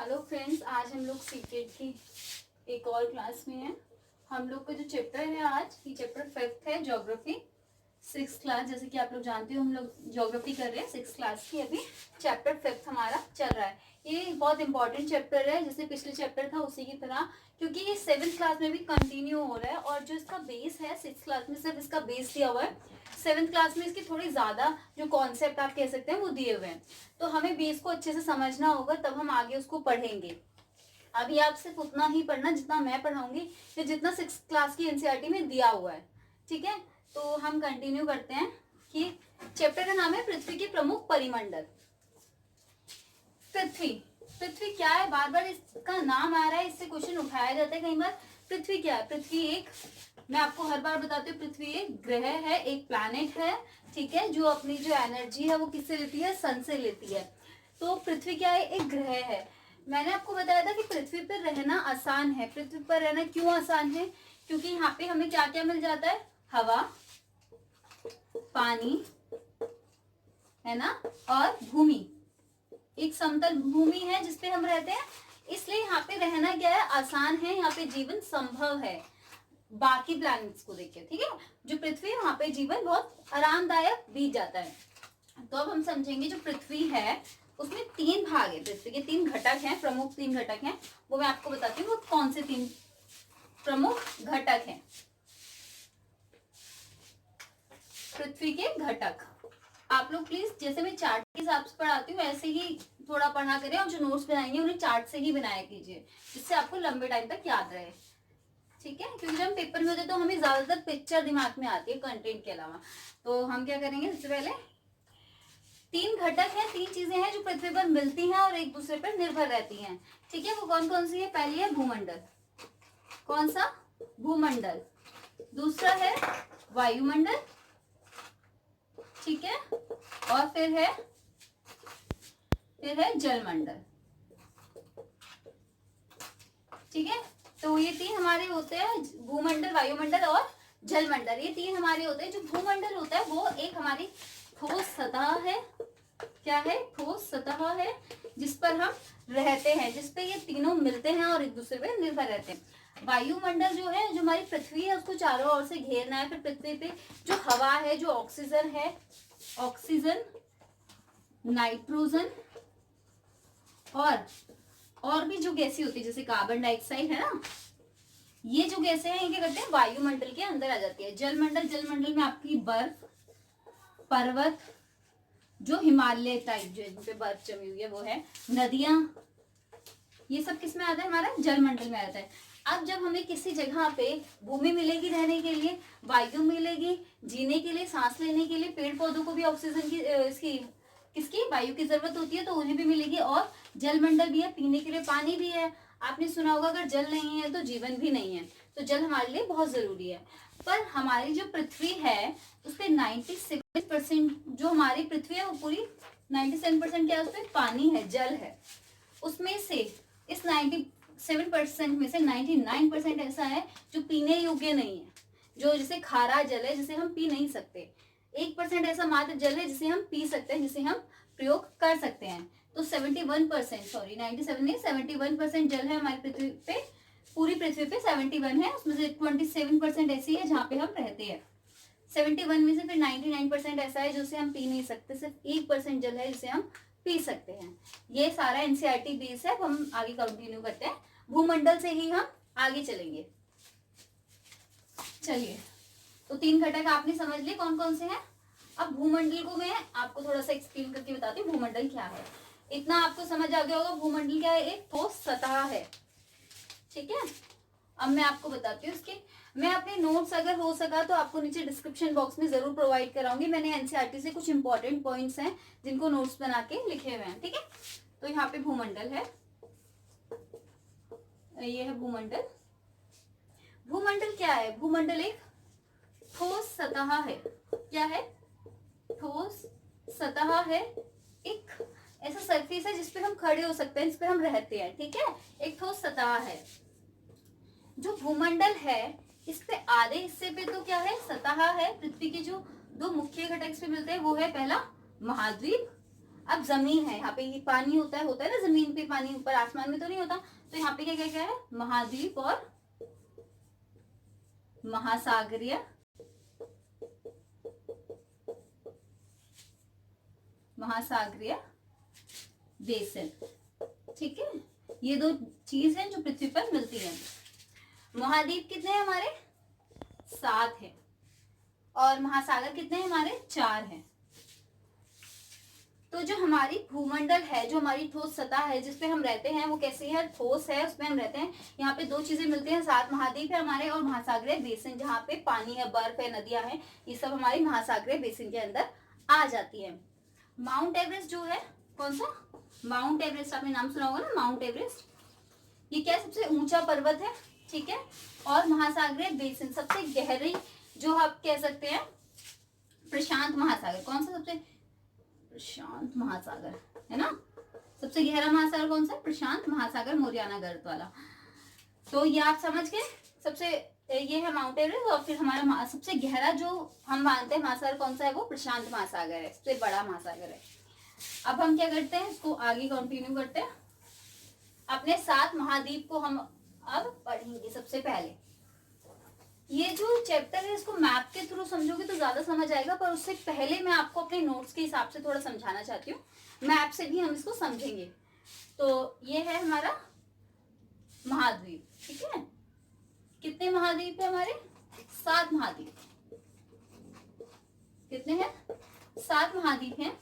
Hello friends, आज हम लोग सीटेट की एक और क्लास में हैं। हम लोग का जो चैप्टर है आज, ये चैप्टर 5th है, ज्योग्राफी 6th क्लास। जैसे कि आप लोग जानते हो हम लोग ज्योग्राफी कर रहे हैं 6th क्लास की। अभी चैप्टर 5th हमारा चल रहा है। ये बहुत इंपॉर्टेंट चैप्टर है, जैसे पिछले चैप्टर था उसी की तरह, क्योंकि ये 7th क्लास में भी कंटिन्यू हो रहा है। और जो इसका बेस है 6th क्लास में सिर्फ इसका बेस दिया हुआ है, 7th क्लास में इसकी थोड़ी ज्यादा जो कॉन्सेप्ट आप कह सकते हैं वो दिए हुए हैं। तो हमें बेस को अच्छे से समझना होगा, तब हम आगे उसको पढ़ेंगे। अभी आप सिर्फ उतना ही पढ़ना जितना मैं पढ़ाऊंगी या जितना 6th क्लास की एनसीईआरटी में दिया हुआ है। ठीक है, तो हम कंटिन्यू करते हैं कि चैप्टर का नाम है पृथ्वी के प्रमुख परिमंडल। पृथ्वी, पृथ्वी क्या है? बार बार इसका नाम आ रहा है, इससे क्वेश्चन उठाया जाता है कई बार। पृथ्वी क्या है? पृथ्वी एक, मैं आपको हर बार बताती हूँ, पृथ्वी एक ग्रह है, एक प्लैनेट है। ठीक है, जो अपनी जो एनर्जी है वो किससे लेती है? सन से लेती है। तो पृथ्वी क्या है? एक ग्रह है। मैंने आपको बताया था कि पृथ्वी पर रहना आसान है। पृथ्वी पर रहना क्यों आसान है? क्योंकि यहाँ पे हमें क्या क्या मिल जाता है? हवा, पानी, है ना, और भूमि। एक समतल भूमि है जिसपे हम रहते हैं, इसलिए यहाँ पे रहना क्या है? आसान है। यहाँ पे जीवन संभव है बाकी प्लैनेट्स को देख के। ठीक है, जो पृथ्वी है वहां पे जीवन बहुत आरामदायक बीत जाता है। तो अब हम समझेंगे जो पृथ्वी है उसमें 3 भाग है। पृथ्वी के 3 घटक हैं, प्रमुख 3 घटक हैं। वो मैं आपको बताती हूँ वो कौन से 3 प्रमुख घटक हैं पृथ्वी के घटक। आप लोग प्लीज, जैसे मैं चार्ट के हिसाब से पढ़ाती हूँ वैसे ही थोड़ा पढ़ा करें, और जो नोट्स बनाएंगे उन्हें चार्ट से ही बनाया कीजिए, जिससे आपको लंबे टाइम तक याद रहे। ठीक है, क्योंकि जब हम पेपर में होते हैं तो हमें ज्यादातर पिक्चर दिमाग में आती है कंटेंट के अलावा। तो हम क्या करेंगे, सबसे पहले 3 घटक हैं, 3 चीजें हैं जो पृथ्वी पर मिलती हैं और एक दूसरे पर निर्भर रहती हैं। ठीक है, वो कौन कौन सी है? पहली है भूमंडल। कौन सा? भूमंडल। दूसरा है वायुमंडल। ठीक है, और फिर है जलमंडल। ठीक है, तो ये 3 हमारे होते हैं, भूमंडल, वायुमंडल और जलमंडल। ये 3 हमारे होते हैं। जो भूमंडल होता है वो एक हमारी ठोस सतह है। क्या है? ठोस सतह है जिस पर हम रहते हैं, जिसपे ये तीनों मिलते हैं और एक दूसरे पे निर्भर रहते हैं। वायुमंडल जो है, जो हमारी पृथ्वी है उसको चारों ओर से घेरना है। फिर पृथ्वी पे जो हवा है, जो ऑक्सीजन है, ऑक्सीजन, नाइट्रोजन और भी जो गैसें होती है जैसे कार्बन डाइऑक्साइड, है ना, ये जो गैसें हैं ये क्या करते हैं? वायुमंडल के अंदर आ जाती है। जलमंडल, जलमंडल में आपकी बर्फ, पर्वत, जो हिमालय टाइप जो जिन पे बर्फ जमी हुई है वो है, नदियां, ये सब किस में आता है? हमारा जलमंडल में आता है। अब जब हमें किसी जगह पे भूमि मिलेगी रहने के लिए, वायु मिलेगी जीने के लिए, सांस लेने के लिए, पेड़ पौधों को भी ऑक्सीजन की इसकी किसकी? वायु की जरूरत होती है, तो उन्हें भी मिलेगी। और जलमंडल भी है, पीने के लिए पानी भी है। आपने सुना होगा अगर जल नहीं है तो जीवन भी नहीं है, तो जल हमारे लिए बहुत जरूरी है। पर हमारी जो पृथ्वी है उस पर 97% जो हमारी पृथ्वी है वो पूरी 97% क्या है? उस पर पानी है, जल है। उसमें से इस 97% में से 99% ऐसा है जो पीने योग्य नहीं है, जो जैसे खारा जल है जिसे हम पी नहीं सकते। 1% ऐसा मात्र जल है जिसे हम पी सकते हैं, जिसे हम प्रयोग कर सकते हैं। तो 71%, सॉरी 97 नहीं, 71% जल है हमारी पृथ्वी पे। पूरी पृथ्वी पे 71 है, उसमें से 27% ऐसी है जहाँ पे हम रहते हैं। 71 में से फिर 99% ऐसा है जिसे हम पी नहीं सकते। सिर्फ 1% जल है जिसे हम पी सकते हैं। ये सारा एनसीईआरटी बेस है। अब हम आगे कंटिन्यू करते हैं, भूमंडल से ही हम आगे चलेंगे। चलिए, तो 3 घटक आपने समझ लिए कौन कौन से हैं। अब भूमंडल को मैं आपको थोड़ा सा एक्सप्लेन करके बताती हूँ भूमंडल क्या है। इतना आपको समझ आ गया होगा, भूमंडल क्या है? एक ठोस सतह है। ठीक है, अब मैं आपको बताती हूँ इसके, मैं अपने नोट्स अगर हो सका तो आपको नीचे डिस्क्रिप्शन बॉक्स में जरूर प्रोवाइड कराऊंगी। मैंने एनसीईआरटी से कुछ इंपॉर्टेंट पॉइंट्स हैं जिनको नोट्स बना के लिखे हुए हैं। ठीक है, तो यहाँ पे भूमंडल है, ये है भूमंडल। भूमंडल क्या है? भूमंडल एक ठोस सतह है। क्या है? ठोस सतह है। एक ऐसा सरफेस है जिसपे हम खड़े हो सकते हैं, जिसपे हम रहते हैं। ठीक है, एक ठोस सतह है। जो भूमंडल है इस पे आधे हिस्से पे तो क्या है? सतह है। पृथ्वी के जो 2 मुख्य घटक इस पे मिलते हैं वो है, पहला महाद्वीप अब जमीन है, यहाँ पे ये पानी होता है ना जमीन पे, पानी ऊपर आसमान में तो नहीं होता, तो यहाँ पे क्या क्या क्या है, महाद्वीप और महासागरीय बेसिन। ठीक है, ये दो चीज हैं जो पृथ्वी पर मिलती हैं। महाद्वीप कितने हैं हमारे, 7 हैं, और महासागर कितने हैं हमारे, 4 हैं। तो जो हमारी भूमंडल है, जो हमारी ठोस सतह है जिसपे हम रहते हैं, वो कैसी है, ठोस है, उसमें हम रहते हैं। यहाँ पे 2 चीजें मिलती हैं, 7 महाद्वीप है हमारे और महासागरीय बेसिन, जहाँ पे पानी है, बर्फ है, नदियां हैं, ये सब हमारी महासागरीय बेसिन के अंदर आ जाती है। माउंट एवरेस्ट जो है, कौन सा, माउंट एवरेस्ट, आपने नाम सुना होगा ना, माउंट एवरेस्ट, ये क्या सबसे ऊंचा पर्वत है। ठीक है, और महासागरीय बेसिन सबसे गहरी, जो आप कह सकते हैं प्रशांत महासागर, कौन सा सबसे, प्रशांत महासागर है ना, सबसे गहरा महासागर कौन सा, प्रशांत महासागर, मोरियाना गर्त वाला। तो ये आप समझ गए, सबसे ये है माउंट एवरेस्ट, और फिर हमारा सबसे गहरा जो हम मानते हैं महासागर कौन सा है, वो प्रशांत महासागर है, सबसे बड़ा महासागर है। अब हम क्या करते हैं, इसको आगे कंटिन्यू करते हैं। अपने 7 महाद्वीप को हम अब पढ़ेंगे। सबसे पहले ये जो चैप्टर है इसको मैप के थ्रू समझोगे तो ज्यादा समझ आएगा, पर उससे पहले मैं आपको अपने नोट्स के हिसाब से थोड़ा समझाना चाहती हूँ, मैप से भी हम इसको समझेंगे। तो ये है हमारा महाद्वीप। ठीक है, कितने महाद्वीप है हमारे, 7 महाद्वीप। कितने हैं, 7 महाद्वीप हैं।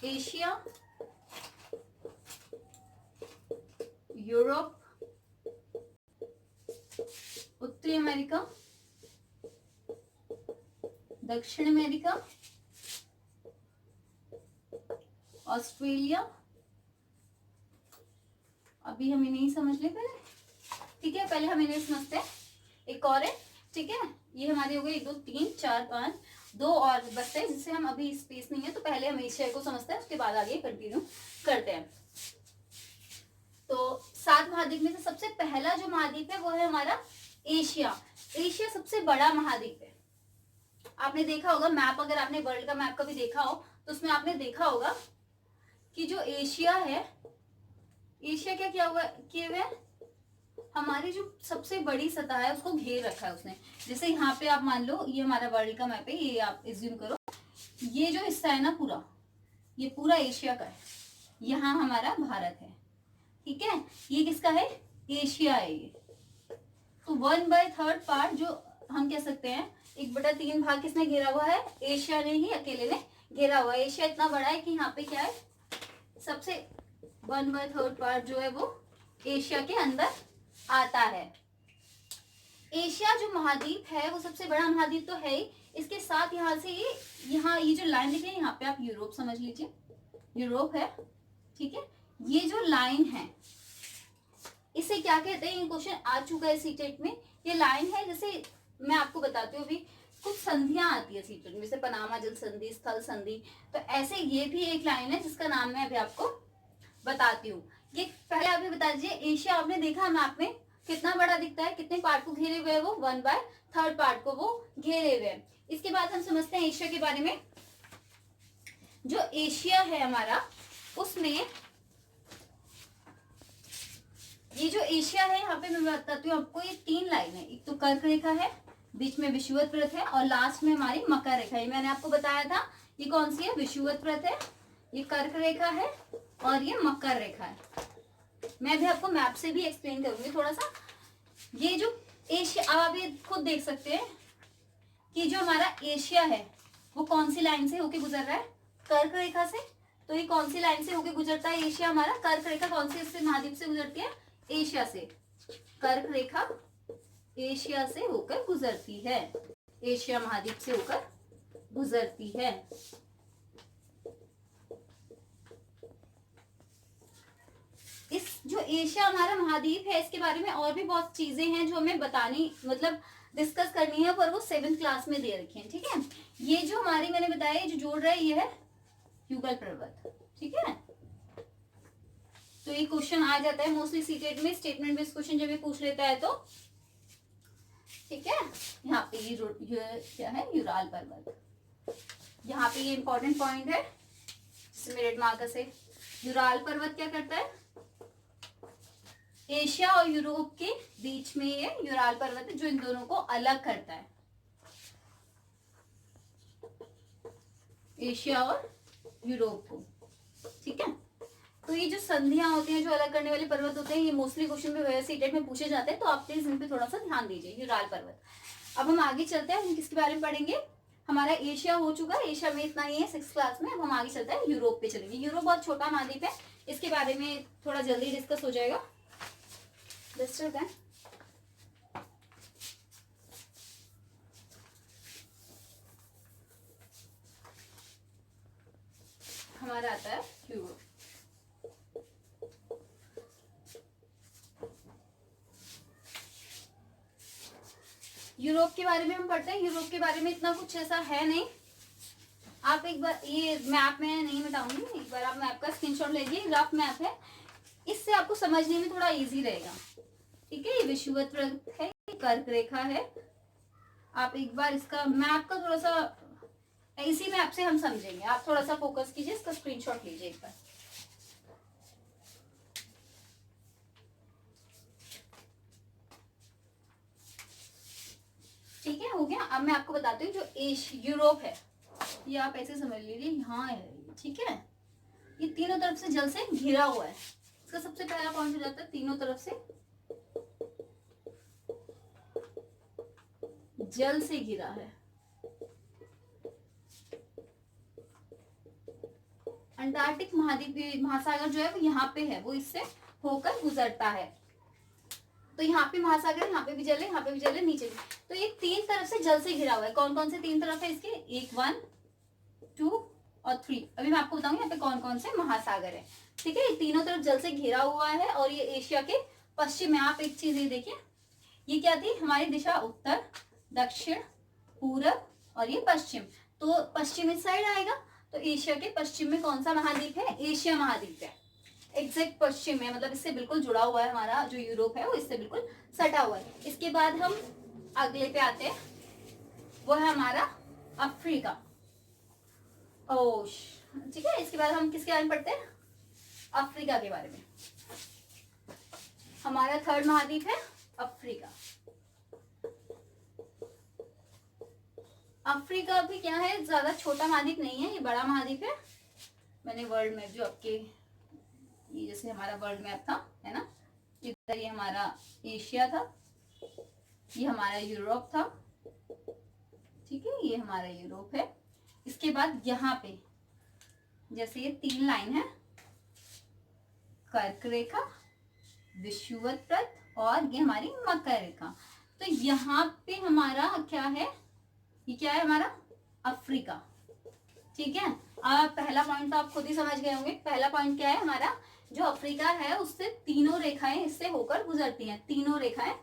एशिया, यूरोप, उत्तरी अमेरिका, दक्षिण अमेरिका, ऑस्ट्रेलिया, अभी हम इन्हें समझ ले पहले। ठीक है, पहले हम इन्हें समझते हैं, एक और है। ठीक है, ये हमारे हो गए 1 2 3 4 5, 2 और बचते हैं जिससे हम अभी स्पेस नहीं है, तो पहले हम एशिया को समझते हैं, उसके बाद आगे कंटिन्यू करते हैं। तो 7 महाद्वीप में से सबसे पहला जो महाद्वीप है वो है हमारा एशिया। एशिया सबसे बड़ा महाद्वीप है। आपने देखा होगा मैप, अगर आपने वर्ल्ड का मैप कभी देखा हो तो उसमें आपने देखा होगा कि जो एशिया है, एशिया क्या किया हुआ किए हुए हमारी जो सबसे बड़ी सतह है उसको घेर रखा है उसने। जैसे यहाँ पे आप मान लो ये हमारा वर्ल्ड का मैप है, ये आप एज्यूम करो, ये जो हिस्सा है ना पूरा, ये पूरा एशिया का है, यहाँ हमारा भारत है। ठीक है, ये किसका है, एशिया है ये। तो 1/3 पार्ट जो हम कह सकते हैं, 1/3 भाग किसने घेरा हुआ है, एशिया ने ही अकेले ने घेरा हुआ है। एशिया इतना बड़ा है कि यहाँ पे क्या है, सबसे 1/3 पार्ट जो है वो एशिया के अंदर आता है। एशिया जो महाद्वीप है वो सबसे बड़ा महाद्वीप तो है ही, इसके साथ यहाँ से ये जो लाइन दिख रही है, यहाँ पे आप यूरोप समझ लीजिए, यूरोप है। ठीक है, ये जो लाइन है इसे क्या कहते हैं, ये क्वेश्चन आ चुका है सीटेट में। ये लाइन है, जैसे मैं आपको बताती हूँ, अभी कुछ संधियां आती है सीटेट में, जैसे पनामा जल संधि, स्थल संधि, तो ऐसे ये भी एक लाइन है जिसका नाम मैं अभी आपको बताती हूँ। ये पहले अभी बता दीजिए, एशिया आपने देखा मैप में कितना बड़ा दिखता है, कितने पार्ट को घेरे हुए है वो, 1/3 पार्ट को वो घेरे हुए है। इसके बाद हम समझते हैं एशिया के बारे में। जो एशिया है हमारा, उसमें ये जो एशिया है, यहाँ पे मैं बताती हूँ आपको, ये 3 लाइन है। एक तो कर्क रेखा है, बीच में विषुवत व्रत है, और लास्ट में हमारी मकर रेखा है। मैंने आपको बताया था ये कौन सी है, विषुवत व्रत है, ये कर्क रेखा है, और ये मकर रेखा है। मैं भी आपको मैप से भी एक्सप्लेन करूंगी थोड़ा सा। ये जो एशिया, अब आप ये खुद देख सकते हैं कि जो हमारा एशिया है वो कौन सी लाइन से होके गुजर रहा है, कर्क रेखा से। तो ये कौन सी लाइन से होके गुजरता है एशिया हमारा, कर्क रेखा कौन सी इससे महाद्वीप से गुजरती है, एशिया से। कर्क रेखा एशिया से होकर गुजरती है, एशिया महाद्वीप से होकर गुजरती है। इस जो एशिया हमारा महाद्वीप है, इसके बारे में और भी बहुत चीजें हैं जो हमें बतानी, मतलब डिस्कस करनी है, पर वो 7th क्लास में दे रखी है। ठीक है, ये जो हमारी मैंने बताया, जो जोड़ रहा है ये है युगल पर्वत। ठीक है, तो ये क्वेश्चन आ जाता है मोस्टली सीटेट में, स्टेटमेंट बेस्ड क्वेश्चन जब ये पूछ लेता है तो। ठीक है, यहाँ पे ये क्या है, यूराल पर्वत। यहाँ पे ये इंपॉर्टेंट पॉइंट है जिसमें रेड मार्कर से, यूराल पर्वत क्या करता है, एशिया और यूरोप के बीच में ये यूराल पर्वत है जो इन दोनों को अलग करता है, एशिया और यूरोप को। ठीक है, तो ये जो संधियां होती हैं, जो अलग करने वाले पर्वत होते हैं, ये मोस्टली क्वेश्चन पे वैसे सीटेट में पूछे जाते हैं, तो आप प्लीज इन पे थोड़ा सा ध्यान दीजिए। यूराल पर्वत। अब हम आगे चलते हैं, हम किसके बारे में पढ़ेंगे, हमारा एशिया हो चुका है, एशिया में इतना ही है 6th क्लास में। अब हम आगे चलते हैं, यूरोप पे चलेंगे। यूरोप बहुत छोटा महाद्वीप है, इसके बारे में थोड़ा जल्दी डिस्कस हो जाएगा। हमारा आता है यूरोप। यूरोप के बारे में हम पढ़ते हैं। यूरोप के बारे में इतना कुछ ऐसा है नहीं, आप एक बार ये मैप में नहीं मिटाऊंगी, एक बार आप मैप का स्क्रीनशॉट लीजिए, रफ मैप है, इससे आपको समझने में थोड़ा इजी रहेगा। ठीक है, ये विषुवत वृत्त है, ये कर्क रेखा है। आप एक बार इसका मैप का थोड़ा सा, इसी मैप से हम समझेंगे, आप थोड़ा सा फोकस कीजिए, इसका स्क्रीनशॉट लीजिए एक बार। ठीक है, हो गया। अब मैं आपको बताती हूँ जो यूरोप है, ये आप ऐसे समझ लीजिए, यहाँ है। ठीक है, ये तीनों तरफ से जल से घिरा हुआ है। इसका सबसे पहला पॉइंट हो जाता है, तीनों तरफ से जल से घिरा है। अंटार्कटिक महाद्वीप महासागर जो है वो यहाँ पे है, वो इससे होकर गुजरता है। तो यहाँ पे महासागर, यहाँ पे भी जल है, यहाँ पे भी जल है, नीचे भी। तो ये तीन तरफ से जल से घिरा हुआ है। कौन कौन से तीन तरफ है इसके, 1, 1, 2 और 3। अभी मैं आपको बताऊंगी यहाँ पे कौन कौन से महासागर है। ठीक है, ये तीनों तरफ जल से घिरा हुआ है, और ये एशिया के पश्चिम में। आप एक चीज ये देखिए, ये क्या थी, हमारी दिशा उत्तर, दक्षिण, पूरब और ये पश्चिम। तो पश्चिम इस साइड आएगा, तो एशिया के पश्चिम में कौन सा महाद्वीप है, एशिया महाद्वीप है। एग्जैक्ट पश्चिम में, मतलब इससे बिल्कुल जुड़ा हुआ है, हमारा जो यूरोप है वो इससे बिल्कुल सटा हुआ है। इसके बाद हम अगले पे आते हैं, वो है हमारा अफ्रीका। ओश, ठीक है, इसके बाद हम किसके बारे में पढ़ते हैं, अफ्रीका के बारे में। हमारा 3rd महाद्वीप है अफ्रीका। अफ्रीका भी क्या है, ज्यादा छोटा महाद्वीप नहीं है, ये बड़ा महाद्वीप है। मैंने वर्ल्ड मैप जो आपके, ये जैसे हमारा वर्ल्ड मैप था, है ना, इधर ये हमारा एशिया था, ये हमारा यूरोप था। ठीक है, ये हमारा यूरोप है। इसके बाद यहाँ पे जैसे ये 3 लाइन है, कर्क रेखा, विषुवत वृत्त और ये हमारी मकर रेखा। तो यहाँ पे हमारा क्या है, ये क्या है हमारा अफ्रीका। ठीक है, अब पहला पॉइंट तो आप खुद ही समझ गए होंगे। पहला पॉइंट क्या है हमारा, जो अफ्रीका है उससे तीनों रेखाएं इससे होकर गुजरती हैं। तीनों रेखाएं,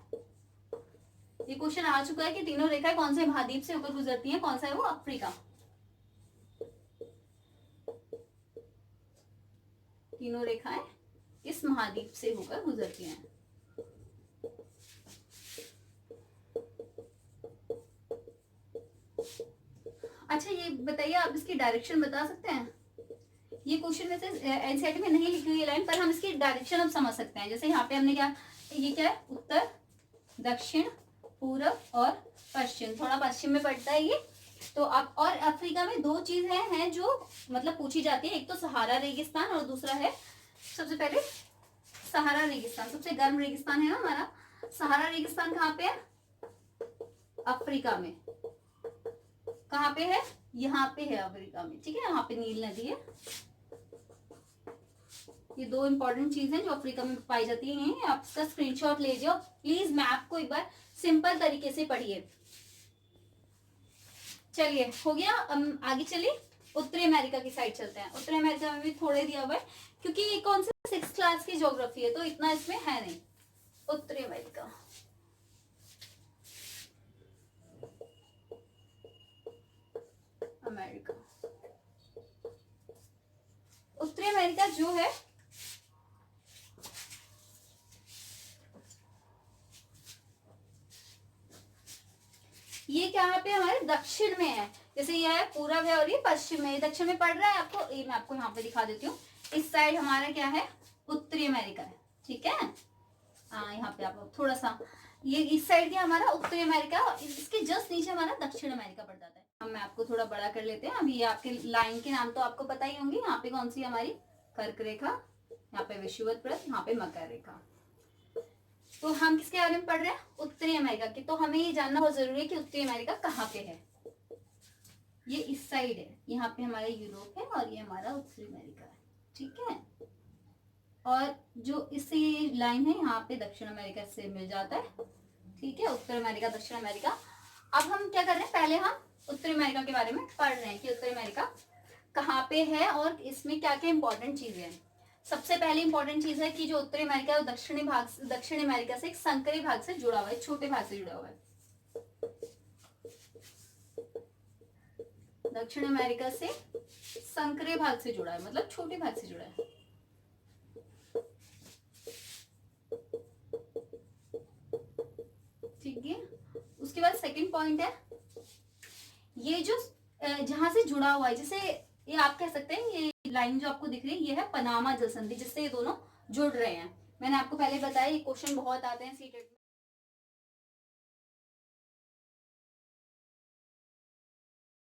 ये क्वेश्चन आ चुका है कि तीनों रेखाएं कौन से महाद्वीप से होकर गुजरती हैं, कौन सा है वो, अफ्रीका। तीनों रेखाएं इस महाद्वीप से होकर गुजरती हैं। अच्छा ये बताइए, आप इसकी डायरेक्शन बता सकते हैं। ये क्वेश्चन में से एनसीईआरटी में नहीं लिखी हुई लाइन, पर हम इसकी डायरेक्शन अब समझ सकते हैं। जैसे यहाँ पे हमने क्या, ये क्या है, उत्तर, दक्षिण, पूरब और पश्चिम। थोड़ा पश्चिम में पड़ता है ये। तो अब और अफ्रीका में 2 चीजें हैं जो मतलब पूछी जाती है, एक तो सहारा रेगिस्तान और दूसरा है, सबसे पहले सहारा रेगिस्तान, सबसे गर्म रेगिस्तान है ना हमारा। सहारा रेगिस्तान कहाँ पे है, अफ्रीका में। कहाँ पे है, यहाँ पे है अफ्रीका में। ठीक है, यहाँ पे नील नदी है। ये 2 इंपॉर्टेंट चीज हैं जो अफ्रीका में पाई जाती हैं। आप इसका स्क्रीनशॉट ले जाओ प्लीज, मैप को एक बार सिंपल तरीके से पढ़िए। चलिए हो गया, आगे चलिए उत्तरी अमेरिका की साइड चलते हैं। उत्तरी अमेरिका में भी थोड़े दिया हुआ है, क्योंकि ये कौन सी 6th क्लास की ज्योग्राफी है, तो इतना इसमें है नहीं। उत्तरी अमेरिका, अमेरिका, उत्तरी अमेरिका जो है ये क्या पे हमारे दक्षिण में है। जैसे ये है पूरब है और ये पश्चिम में, दक्षिण में पड़ रहा है आपको, ये मैं आपको यहाँ पे दिखा देती हूँ। इस साइड हमारा क्या है, उत्तरी अमेरिका है, ठीक है। यहाँ पे आप थोड़ा सा, ये इस साइड क्या हमारा उत्तरी अमेरिका, इसके जस्ट नीचे हमारा दक्षिण अमेरिका पड़ जाता है। अब मैं आपको थोड़ा बड़ा कर लेते हैं। अभी ये आपके लाइन के नाम तो आपको पता ही होंगे। यहाँ पे कौन सी हमारी कर्क रेखा, यहाँ पे विषुवत व्रत, यहाँ पे मकर रेखा। तो हम किसके बारे में पढ़ रहे हैं, उत्तरी अमेरिका के। तो हमें ये जानना बहुत जरूरी है कि उत्तरी अमेरिका कहाँ पे है। ये इस साइड है, यहाँ पे हमारा यूरोप है और ये हमारा उत्तरी अमेरिका है, ठीक है। और जो इससे लाइन है यहाँ पे दक्षिण अमेरिका से मिल जाता है, ठीक है। उत्तर अमेरिका, दक्षिण अमेरिका। अब हम क्या कर रहे हैं, पहले हम उत्तरी अमेरिका के बारे में पढ़ रहे हैं कि उत्तरी अमेरिका कहाँ पे है और इसमें क्या क्या इंपॉर्टेंट चीजें हैं। सबसे पहली इंपॉर्टेंट चीज है कि जो उत्तरी अमेरिका है वो दक्षिणी अमेरिका से एक संकरी भाग से जुड़ा हुआ है, छोटे भाग से जुड़ा हुआ है। दक्षिण अमेरिका से संकरे भाग से जुड़ा है, मतलब छोटे भाग से जुड़ा है। ठीक है। उसके बाद सेकंड पॉइंट है, ये जो जहां से जुड़ा हुआ है, जैसे ये आप कह सकते हैं ये लाइन जो आपको दिख रही है ये है पनामा जल संधि, जिससे ये दोनों जुड़ रहे हैं। मैंने आपको पहले बताया ये क्वेश्चन बहुत आते हैं सीटेट में।